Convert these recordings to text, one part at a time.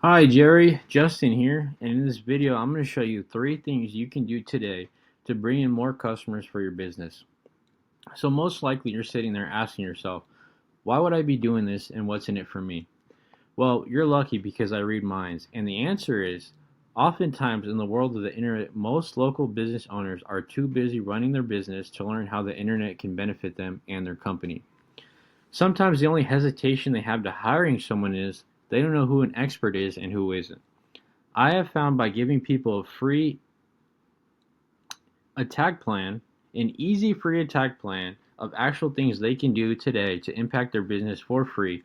Hi Jerry, Justin here, and in this video I'm going to show you 3 things you can do today to bring in more customers for your business. So most likely you're sitting there asking yourself, why would I be doing this and what's in it for me? Well, you're lucky because I read minds, and the answer is, oftentimes in the world of the internet, most local business owners are too busy running their business to learn how the internet can benefit them and their company. Sometimes the only hesitation they have to hiring someone is they don't know who an expert is and who isn't. I have found by giving people a free attack plan, an easy free attack plan of actual things they can do today to impact their business for free,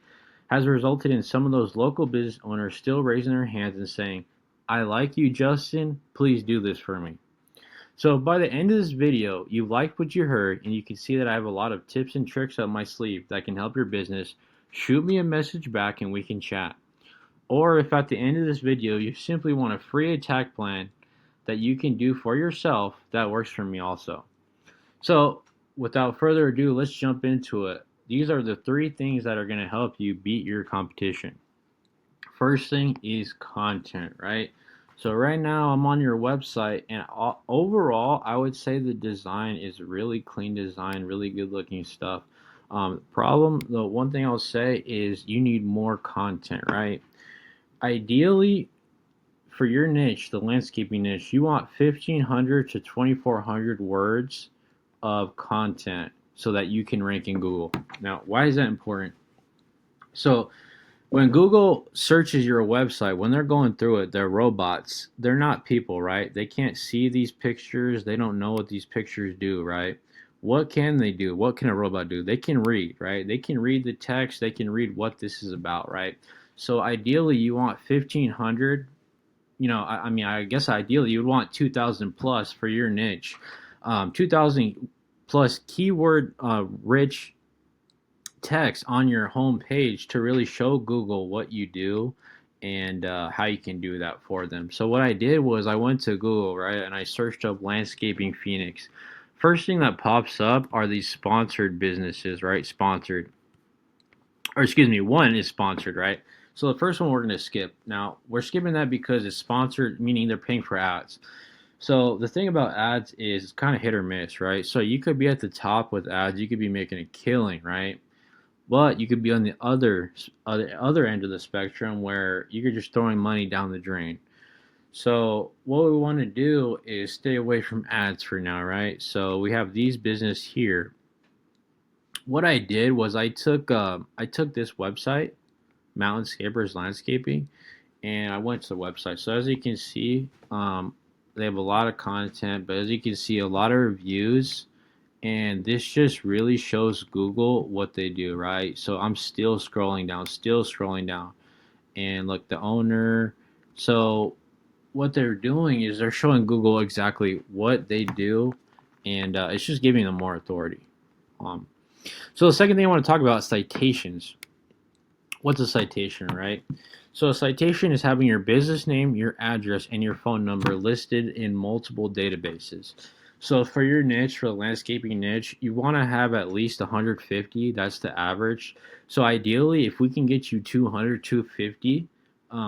has resulted in some of those local business owners still raising their hands and saying, I like you, Justin. Please do this for me. So, by the end of this video, you liked what you heard, and you can see that I have a lot of tips and tricks up my sleeve that can help your business. Shoot me a message back and we can chat. Or if at the end of this video you simply want a free attack plan that you can do for yourself, that works for me also. So, without further ado, let's jump into it. These are the 3 things that are going to help you beat your competition. First thing is content, right? So, right now I'm on your website, and overall, I would say the design is really clean design, really good looking stuff. The one thing I'll say is you need more content, right? Ideally, for your niche, the landscaping niche, you want 1,500 to 2,400 words of content so that you can rank in Google. Now, why is that important? So, when Google searches your website, when they're going through it, they're robots. They're not people, right? They can't see these pictures. They don't know what these pictures do, right? What can they do? What can a robot do? They can read, right? They can read the text. They can read what this is about, right? So ideally, you want 1,500. I guess ideally you would want 2,000 plus for your niche. 2,000 plus keyword rich text on your home page to really show Google what you do and how you can do that for them. So what I did was I went to Google, right, and I searched up landscaping Phoenix. First thing that pops up are these sponsored businesses, right? Sponsored, or excuse me, one is sponsored, right? So the first one we're going to skip. Now, we're skipping that because it's sponsored, meaning they're paying for ads. So the thing about ads is it's kind of hit or miss, right? So you could be at the top with ads, you could be making a killing, right? But you could be on the other end of the spectrum where you're just throwing money down the drain. So what we want to do is stay away from ads for now, right? So we have these business here. What I did was I took this website, Mountainscapers Landscaping, and I went to the website. So as you can see, they have a lot of content, but as you can see, a lot of reviews, and this just really shows Google what they do, right? So I'm still scrolling down, and look, the owner. So what they're doing is they're showing Google exactly what they do, and it's just giving them more authority. Um, so the second thing I want to talk about is citations. What's a citation, right? So a citation is having your business name, your address, and your phone number listed in multiple databases. So for your niche, for the landscaping niche, you want to have at least 150. That's the average. So ideally, if we can get you 200, 250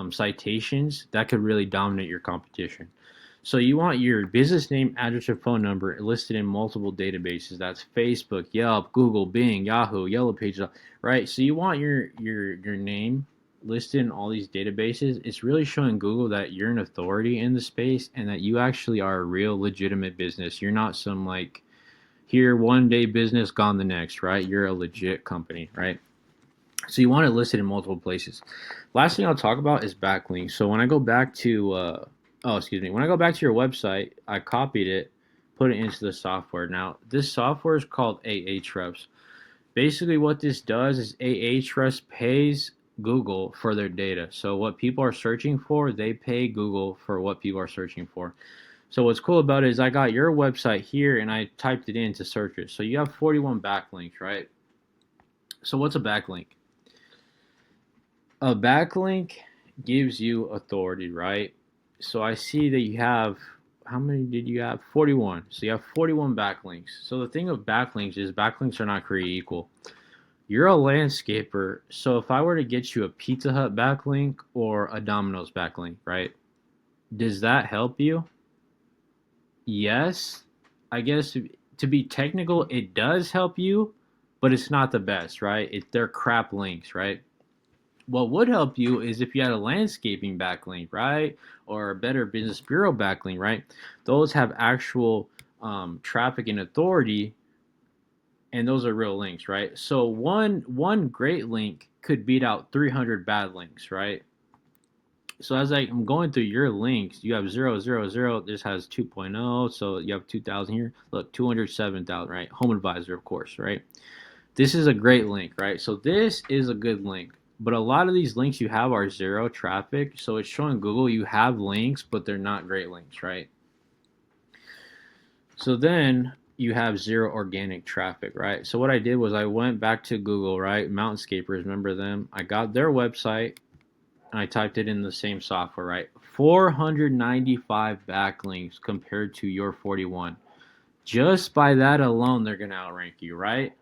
citations, that could really dominate your competition. So you want your business name, address, or phone number listed in multiple databases. That's Facebook, Yelp, Google, Bing, Yahoo, Yellow Pages, right? So you want your name listed in all these databases. It's really showing Google that you're an authority in the space and that you actually are a real legitimate business. You're not some like here one day business gone the next, right? You're a legit company, right? So you want it listed in multiple places. Last thing I'll talk about is backlinks. So when I go back to when I go back to your website, I copied it, put it into the software. Now this software is called Ahrefs. Basically, what this does is Ahrefs pays Google for their data. So what people are searching for, they pay Google for what people are searching for. So what's cool about it is I got your website here and I typed it in to search it. So you have 41 backlinks, right? So what's a backlink? A backlink gives you authority, right? So I see that you have, how many did you have? 41. So you have 41 backlinks. So the thing of backlinks is backlinks are not created equal. You're a landscaper, so if I were to get you a Pizza Hut backlink or a Domino's backlink, right? Does that help you? Yes. I guess to be technical, it does help you, but it's not the best, right? They're crap links, right? What would help you is if you had a landscaping backlink, right? Or a Better Business Bureau backlink, right? Those have actual traffic and authority, and those are real links, right? So one great link could beat out 300 bad links, right? So as I'm going through your links, you have 000. This has 2.0, so you have 2,000 here. Look, 207,000, right? Home Advisor, of course, right? This is a great link, right? So this is a good link. But a lot of these links you have are zero traffic, so it's showing Google you have links, but they're not great links, right? So then you have zero organic traffic, right? So what I did was I went back to Google, right? Mountainscapers, remember them? I got their website and I typed it in the same software, right? 495 backlinks compared to your 41. Just by that alone, they're going to outrank you, right?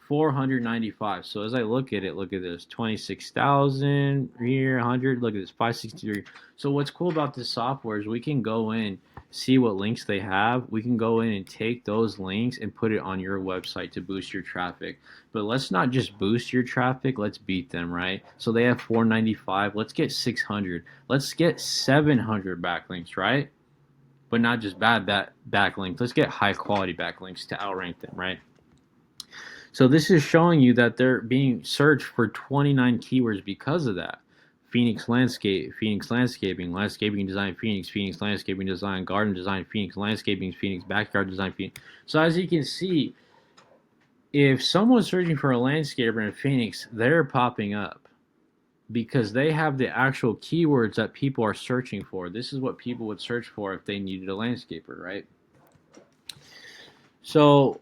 495. So as I look at it, look at this 26,000 here, 100. Look at this 563. So what's cool about this software is we can go in, see what links they have. We can go in and take those links and put it on your website to boost your traffic. But let's not just boost your traffic, let's beat them, right? So they have 495. Let's get 600. Let's get 700 backlinks, right? But not just bad backlinks. Let's get high quality backlinks to outrank them, right? So this is showing you that they're being searched for 29 keywords because of that. Phoenix landscape, Phoenix landscaping, landscaping design, Phoenix, Phoenix landscaping design, garden design, Phoenix landscaping, Phoenix backyard design, Phoenix. So as you can see, if someone's searching for a landscaper in Phoenix, they're popping up because they have the actual keywords that people are searching for. This is what people would search for if they needed a landscaper, right? So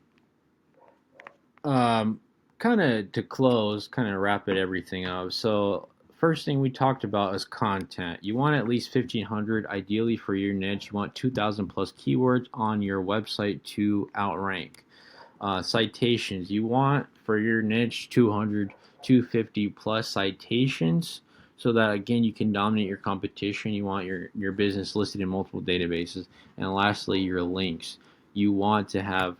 Um, kind of to close, kind of wrap it everything up. So first thing we talked about is content. You want at least 1,500, ideally for your niche. You want 2,000 plus keywords on your website to outrank. Citations. You want for your niche 200, 250 plus citations so that again you can dominate your competition. You want your business listed in multiple databases. And lastly, your links. You want to have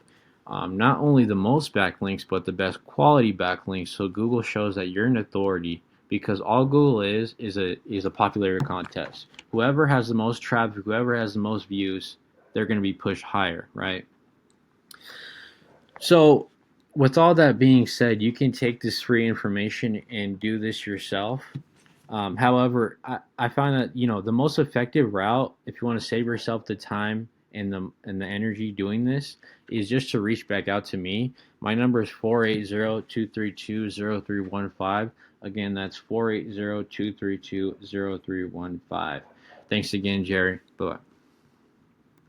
not only the most backlinks but the best quality backlinks so Google shows that you're an authority because all Google is a popularity contest. Whoever has the most traffic, whoever has the most views, they're going to be pushed higher, right? So, with all that being said, you can take this free information and do this yourself. However, I find that the most effective route, if you want to save yourself the time and the energy doing this, is just to reach back out to me. My number is 480-232-0315. Again, that's 480-232-0315. Thanks again, Jerry. Bye.